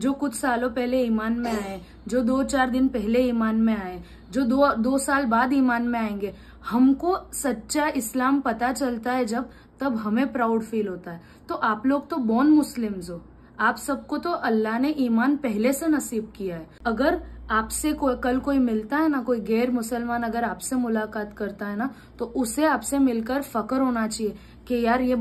जो कुछ सालों पहले ईमान में आए, जो 2-4 दिन पहले ईमान में आए, जो दो साल बाद ईमान में आएंगे, हमको सच्चा इस्लाम पता चलता है जब, तब हमें प्राउड फील होता है। तो आप लोग तो बॉर्न मुस्लिम्स हो, आप सबको तो अल्लाह ने ईमान पहले से नसीब किया है। अगर आपसे कल कोई मिलता है ना, कोई गैर मुसलमान अगर आपसे मुलाकात करता है ना, तो उसे आपसे मिलकर फख्र होना चाहिए कि यार ये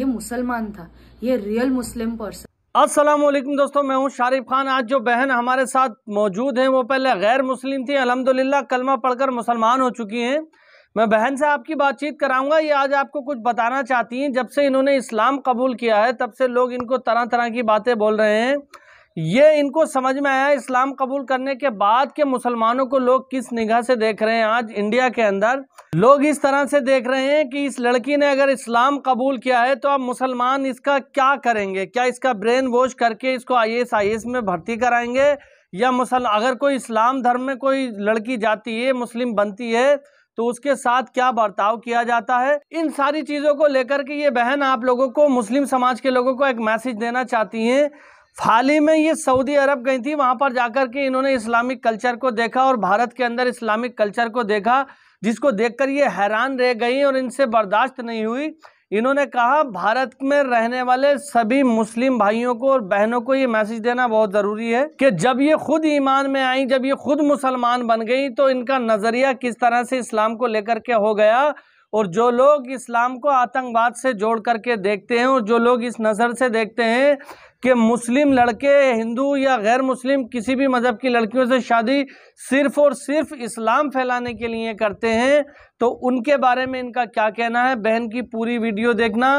मुसलमान था, ये रियल मुस्लिम पर्सन। अस्सलाम वालेकुम दोस्तों, मैं हूं शारिफ खान। आज जो बहन हमारे साथ मौजूद हैं वो पहले गैर मुस्लिम थी, अल्हम्दुलिल्लाह कलमा पढ़कर मुसलमान हो चुकी हैं। मैं बहन से आपकी बातचीत कराऊंगा। ये आज आपको कुछ बताना चाहती हैं। जब से इन्होंने इस्लाम कबूल किया है तब से लोग इनको तरह तरह की बातें बोल रहे हैं। ये इनको समझ में आया इस्लाम कबूल करने के बाद के मुसलमानों को लोग किस निगाह से देख रहे हैं। आज इंडिया के अंदर लोग इस तरह से देख रहे हैं कि इस लड़की ने अगर इस्लाम कबूल किया है तो अब मुसलमान इसका क्या करेंगे, क्या इसका ब्रेन वॉश करके इसको IAS में भर्ती कराएंगे, या अगर कोई इस्लाम धर्म में कोई लड़की जाती है, मुस्लिम बनती है, तो उसके साथ क्या बर्ताव किया जाता है। इन सारी चीज़ों को लेकर के ये बहन आप लोगों को, मुस्लिम समाज के लोगों को एक मैसेज देना चाहती हैं। हाल ही में ये सऊदी अरब गई थी, वहां पर जाकर के इन्होंने इस्लामिक कल्चर को देखा और भारत के अंदर इस्लामिक कल्चर को देखा, जिसको देखकर ये हैरान रह गई और इनसे बर्दाश्त नहीं हुई। इन्होंने कहा भारत में रहने वाले सभी मुस्लिम भाइयों को और बहनों को ये मैसेज देना बहुत ज़रूरी है कि जब ये खुद ईमान में आई, जब ये खुद मुसलमान बन गई, तो इनका नज़रिया किस तरह से इस्लाम को लेकर के हो गया। और जो लोग इस्लाम को आतंकवाद से जोड़ करके देखते हैं और जो लोग इस नज़र से देखते हैं कि मुस्लिम लड़के हिंदू या गैर मुस्लिम किसी भी मज़हब की लड़कियों से शादी सिर्फ़ और सिर्फ इस्लाम फैलाने के लिए करते हैं, तो उनके बारे में इनका क्या कहना है। बहन की पूरी वीडियो देखना,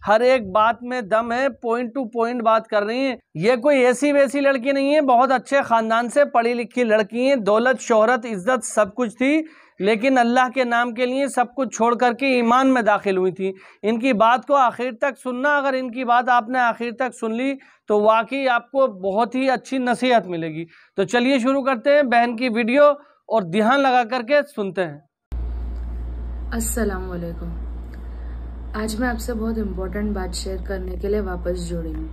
हर एक बात में दम है, पॉइंट टू पॉइंट बात कर रही हैं। ये कोई ऐसी वैसी लड़की नहीं है, बहुत अच्छे ख़ानदान से पढ़ी लिखी लड़की हैं, दौलत शोहरत इज़्ज़त सब कुछ थी, लेकिन अल्लाह के नाम के लिए सब कुछ छोड़ करके ईमान में दाखिल हुई थी। इनकी बात को आखिर तक सुनना, अगर इनकी बात आपने आखिर तक सुन ली तो वाकई आपको बहुत ही अच्छी नसीहत मिलेगी। तो चलिए शुरू करते हैं बहन की वीडियो और ध्यान लगा करके सुनते हैं। अस्सलाम वालेकुम। आज मैं आपसे बहुत इम्पोर्टेंट बात शेयर करने के लिए वापस जुड़ी हूँ।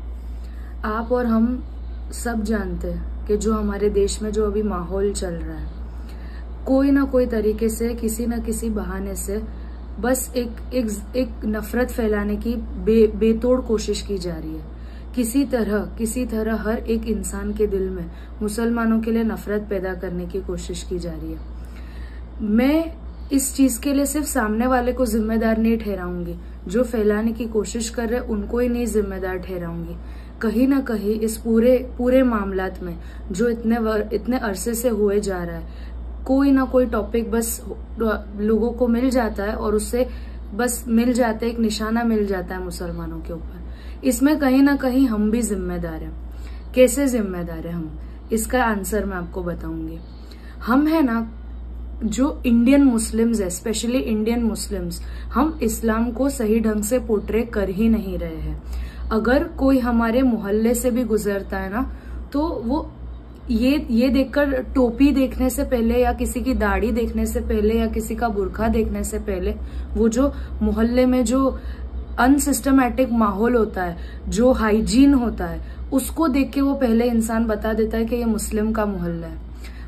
आप और हम सब जानते हैं कि जो हमारे देश में जो अभी माहौल चल रहा है, कोई ना कोई तरीके से, किसी न किसी बहाने से बस एक नफरत फैलाने की बेतोड़ कोशिश की जा रही है। किसी तरह हर एक इंसान के दिल में मुसलमानों के लिए नफरत पैदा करने की कोशिश की जा रही है। मैं इस चीज के लिए सिर्फ सामने वाले को जिम्मेदार नहीं ठहराऊंगी, जो फैलाने की कोशिश कर रहे उनको ही नहीं जिम्मेदार ठहराऊंगी। कहीं ना कहीं इस पूरे मामलात में जो इतने अरसे से हुए जा रहा है, कोई ना कोई टॉपिक बस लोगों को मिल जाता है और उससे बस मिल जाता है, एक निशाना मिल जाता है मुसलमानों के ऊपर। इसमें कहीं ना कहीं हम भी जिम्मेदार हैं। कैसे जिम्मेदार है हम, इसका आंसर मैं आपको बताऊंगी। हम है ना, जो इंडियन मुस्लिम्स है, स्पेशली इंडियन मुस्लिम्स, हम इस्लाम को सही ढंग से पोर्ट्रे कर ही नहीं रहे हैं। अगर कोई हमारे मोहल्ले से भी गुजरता है ना, तो वो ये देखकर, टोपी देखने से पहले या किसी की दाढ़ी देखने से पहले या किसी का बुरखा देखने से पहले, वो जो मोहल्ले में जो अनसिस्टमैटिक माहौल होता है, जो हाइजीन होता है, उसको देख के वो पहले इंसान बता देता है कि ये मुस्लिम का मोहल्ला है।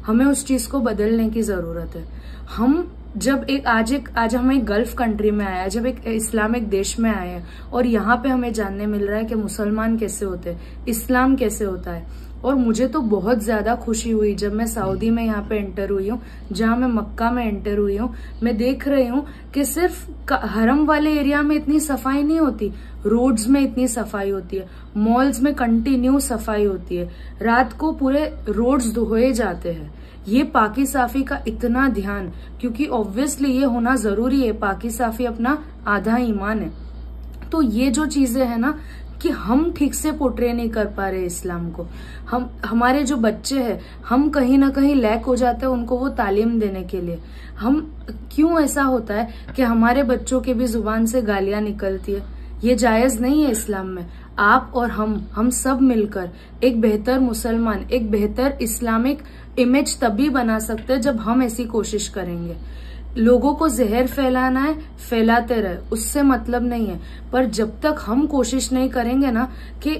हमें उस चीज को बदलने की जरूरत है। हम जब आज हम एक गल्फ कंट्री में आए, जब एक इस्लामिक देश में आए हैं और यहाँ पे हमें जानने मिल रहा है कि मुसलमान कैसे होते हैं, इस्लाम कैसे होता है। और मुझे तो बहुत ज्यादा खुशी हुई जब मैं सऊदी में यहाँ पे एंटर हुई हूँ, जहाँ मैं मक्का में एंटर हुई हूँ। मैं देख रही हूँ कि सिर्फ हरम वाले एरिया में इतनी सफाई नहीं होती, रोड्स में इतनी सफाई होती है, मॉल्स में कंटिन्यू सफाई होती है, रात को पूरे रोड्स धोए जाते हैं। ये पाकी साफी का इतना ध्यान, क्योंकि ऑब्वियसली ये होना जरूरी है, पाकी साफी अपना आधा ईमान है। तो ये जो चीजें है ना, कि हम ठीक से पोर्ट्रे नहीं कर पा रहे इस्लाम को। हमारे जो बच्चे हैं, हम कहीं ना कहीं लैक हो जाते हैं उनको वो तालीम देने के लिए। हम क्यों ऐसा होता है कि हमारे बच्चों के भी जुबान से गालियां निकलती है? ये जायज नहीं है इस्लाम में। आप और हम सब मिलकर एक बेहतर मुसलमान, एक बेहतर इस्लामिक इमेज तभी बना सकते हैं जब हम ऐसी कोशिश करेंगे। लोगों को जहर फैलाना है, फैलाते रहे, उससे मतलब नहीं है। पर जब तक हम कोशिश नहीं करेंगे ना कि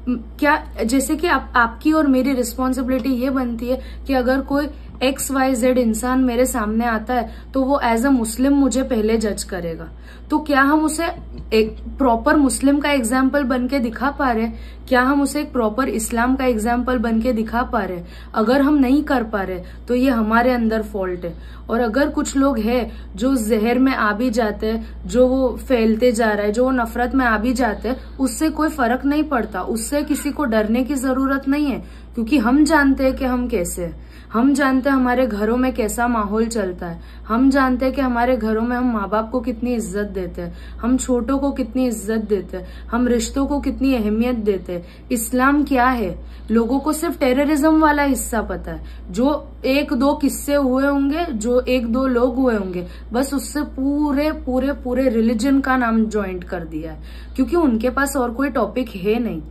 क्या जैसे कि आपकी और मेरी रिस्पॉन्सिबिलिटी ये बनती है कि अगर कोई XYZ इंसान मेरे सामने आता है तो वो एज अ मुस्लिम मुझे पहले जज करेगा, तो क्या हम उसे एक प्रॉपर मुस्लिम का एग्जाम्पल बन के दिखा पा रहे? क्या हम उसे एक प्रॉपर इस्लाम का एग्जाम्पल बन के दिखा पा रहे? अगर हम नहीं कर पा रहे तो ये हमारे अंदर फॉल्ट है। और अगर कुछ लोग हैं जो जहर में आ भी जाते हैं, जो वो फैलते जा रहा है, जो वो नफरत में आ भी जाते हैं, उससे कोई फर्क नहीं पड़ता, उससे किसी को डरने की जरूरत नहीं है, क्योंकि हम जानते हैं कि हम कैसे हैं। हम जानते हैं हमारे घरों में कैसा माहौल चलता है, हम जानते हैं कि हमारे घरों में हम माँ बाप को कितनी इज्जत देते हैं, हम छोटों को कितनी इज्जत देते हैं, हम रिश्तों को कितनी अहमियत देते हैं। इस्लाम क्या है? लोगों को सिर्फ टेररिज्म वाला हिस्सा पता है, जो 1-2 किस्से हुए होंगे, जो 1-2 लोग हुए होंगे, बस उससे पूरे पूरे पूरे रिलीजन का नाम ज्वाइंट कर दिया है, क्योंकि उनके पास और कोई टॉपिक है नहीं।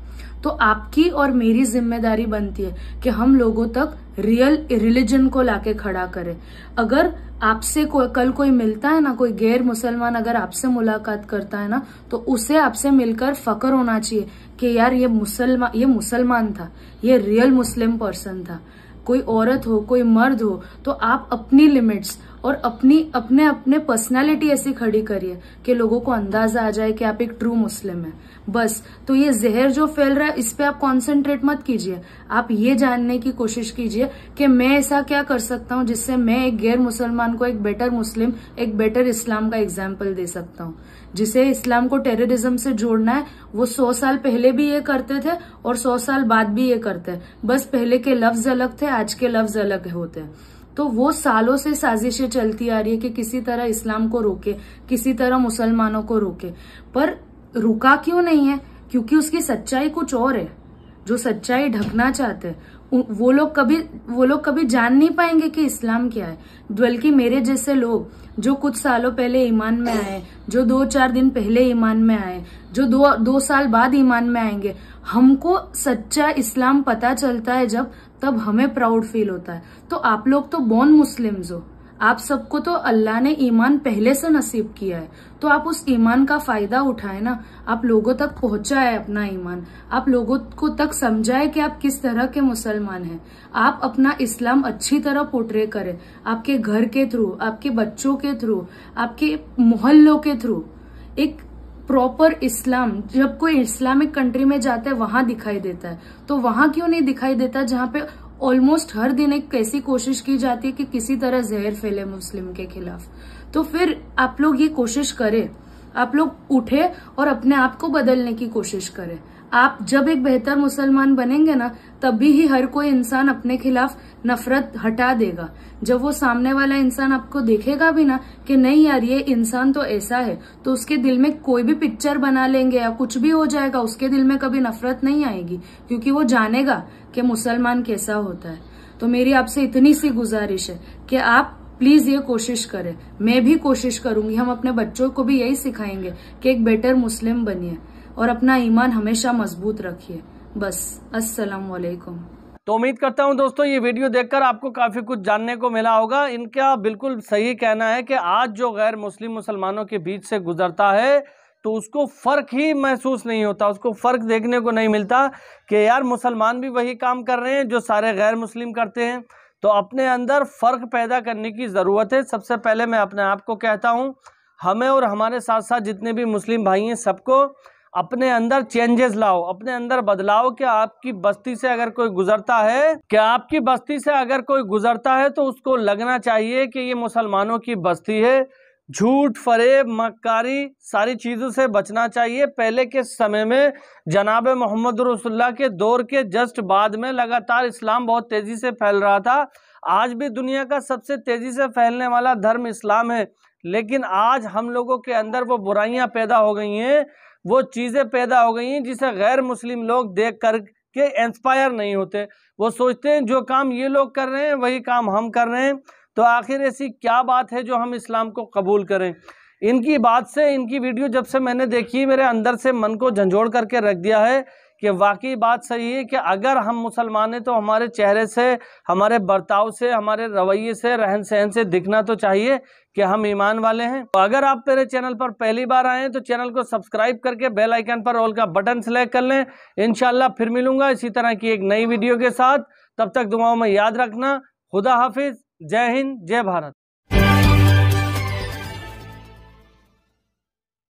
तो आपकी और मेरी जिम्मेदारी बनती है कि हम लोगों तक रियल रिलीजन को लाके खड़ा करें। अगर आपसे कल कोई मिलता है ना, कोई गैर मुसलमान अगर आपसे मुलाकात करता है ना, तो उसे आपसे मिलकर फक्र होना चाहिए कि यार ये मुसलमान था, ये रियल मुस्लिम पर्सन था। कोई औरत हो, कोई मर्द हो, तो आप अपनी लिमिट्स और अपने पर्सनालिटी ऐसी खड़ी करिए कि लोगों को अंदाजा आ जाए कि आप एक ट्रू मुस्लिम है। बस, तो ये जहर जो फैल रहा है इस पे आप कंसंट्रेट मत कीजिए, आप ये जानने की कोशिश कीजिए कि मैं ऐसा क्या कर सकता हूँ जिससे मैं एक गैर मुसलमान को एक बेटर मुस्लिम, एक बेटर इस्लाम का एग्जाम्पल दे सकता हूँ। जिसे इस्लाम को टेररिज्म से जोड़ना है, वो 100 साल पहले भी ये करते थे और 100 साल बाद भी ये करते हैं, बस पहले के लफ्ज अलग थे, आज के लफ्ज अलग होते हैं। तो वो सालों से साजिशें चलती आ रही है कि किसी तरह इस्लाम को रोके, किसी तरह मुसलमानों को रोके, पर रुका क्यों नहीं है? क्योंकि उसकी सच्चाई कुछ और है। जो सच्चाई ढकना चाहते हैं वो लोग कभी जान नहीं पाएंगे कि इस्लाम क्या है। बल्कि मेरे जैसे लोग जो कुछ सालों पहले ईमान में आए, जो 2-4 दिन पहले ईमान में आए, जो 2 साल बाद ईमान में आएंगे, हमको सच्चा इस्लाम पता चलता है तब हमें प्राउड फील होता है। तो आप लोग तो बॉर्न मुस्लिम्स हो, आप सबको तो अल्लाह ने ईमान पहले से नसीब किया है, तो आप उस ईमान का फायदा उठाए ना। आप लोगों तक पहुंचाए अपना ईमान, आप लोगों को तक समझाए कि आप किस तरह के मुसलमान हैं। आप अपना इस्लाम अच्छी तरह पोर्ट्रे करें, आपके घर के थ्रू, आपके बच्चों के थ्रू, आपके मोहल्लों के थ्रू। एक प्रॉपर इस्लाम जब कोई इस्लामिक कंट्री में जाता है वहां दिखाई देता है, तो वहां क्यों नहीं दिखाई देता जहां पे ऑलमोस्ट हर दिन एक कैसी कोशिश की जाती है कि किसी तरह जहर फैले मुस्लिम के खिलाफ। तो फिर आप लोग ये कोशिश करें, आप लोग उठे और अपने आप को बदलने की कोशिश करें। आप जब एक बेहतर मुसलमान बनेंगे ना, तभी ही हर कोई इंसान अपने खिलाफ नफरत हटा देगा। जब वो सामने वाला इंसान आपको देखेगा भी ना कि नहीं यार ये इंसान तो ऐसा है, तो उसके दिल में कोई भी पिक्चर बना लेंगे या कुछ भी हो जाएगा, उसके दिल में कभी नफरत नहीं आएगी, क्योंकि वो जानेगा कि मुसलमान कैसा होता है। तो मेरी आपसे इतनी सी गुजारिश है कि आप प्लीज ये कोशिश करें, मैं भी कोशिश करूंगी, हम अपने बच्चों को भी यही सिखाएंगे कि एक बेटर मुस्लिम बनिए और अपना ईमान हमेशा मजबूत रखिए। बस, अस्सलाम वालेकुम। तो उम्मीद करता हूं दोस्तों ये वीडियो देखकर आपको काफ़ी कुछ जानने को मिला होगा। इनका बिल्कुल सही कहना है कि आज जो गैर मुस्लिम मुसलमानों के बीच से गुजरता है तो उसको फ़र्क ही महसूस नहीं होता, उसको फ़र्क देखने को नहीं मिलता कि यार मुसलमान भी वही काम कर रहे हैं जो सारे गैर मुस्लिम करते हैं। तो अपने अंदर फ़र्क पैदा करने की ज़रूरत है। सबसे पहले मैं अपने आप को कहता हूँ, हमें और हमारे साथ साथ जितने भी मुस्लिम भाई हैं सबको अपने अंदर चेंजेस लाओ, अपने अंदर बदलाव। कि आपकी बस्ती से अगर कोई गुजरता है तो उसको लगना चाहिए कि ये मुसलमानों की बस्ती है। झूठ, फरेब, मक्कारी सारी चीज़ों से बचना चाहिए। पहले के समय में जनाब मोहम्मद रसूलुल्लाह के दौर के जस्ट बाद में लगातार इस्लाम बहुत तेज़ी से फैल रहा था। आज भी दुनिया का सबसे तेज़ी से फैलने वाला धर्म इस्लाम है, लेकिन आज हम लोगों के अंदर वो बुराइयां पैदा हो गई हैं, वो चीज़ें पैदा हो गई हैं जिसे गैर मुस्लिम लोग देख कर के इंस्पायर नहीं होते। वो सोचते हैं जो काम ये लोग कर रहे हैं वही काम हम कर रहे हैं, तो आखिर ऐसी क्या बात है जो हम इस्लाम को कबूल करें। इनकी बात से, इनकी वीडियो जब से मैंने देखी, मेरे अंदर से मन को झंझोड़ करके रख दिया है कि वाकई बात सही है कि अगर हम मुसलमान हैं तो हमारे चेहरे से, हमारे बर्ताव से, हमारे रवैये से, रहन सहन से दिखना तो चाहिए कि हम ईमान वाले हैं। तो अगर आप मेरे चैनल पर पहली बार आए हैं तो चैनल को सब्सक्राइब करके बेल आइकन पर ऑल का बटन सेलेक्ट कर लें। इंशाल्लाह फिर मिलूंगा इसी तरह की एक नई वीडियो के साथ। तब तक दुआओं में याद रखना। खुदा हाफिज। जय हिंद, जय भारत।